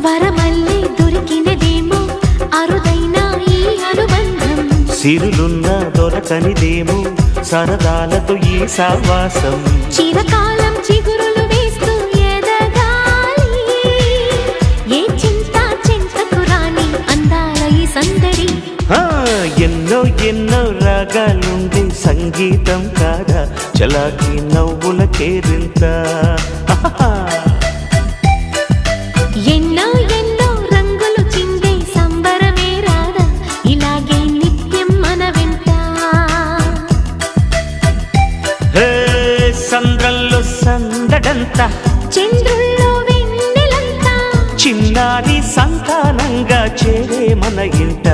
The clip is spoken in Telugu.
వరమల్లే దొరికినదేమో అరుదైన ఈ అనుబంధం సిరులున్న దొరకనిదేమో సరదాలతో ఈ సావాసం చిరకాలం చిగురులు వేస్తూ ఎదగాలి ఏ చింత చింతకు రాని అందాల ఈ సందడి ఎన్నో ఎన్నో రాగాలుండే సంగీతం కాదా చలాకి నవ్వుల కేరింత ఎన్నో ఎన్నో రంగులు చిందే సంబరమే రాదా ఇలాగే నిత్యం మన వెంట సంద్రంలో సందడంత చంద్రుల్లో వెన్నెలంతా చిన్నారి సంతానంగా చేరే మన ఇంట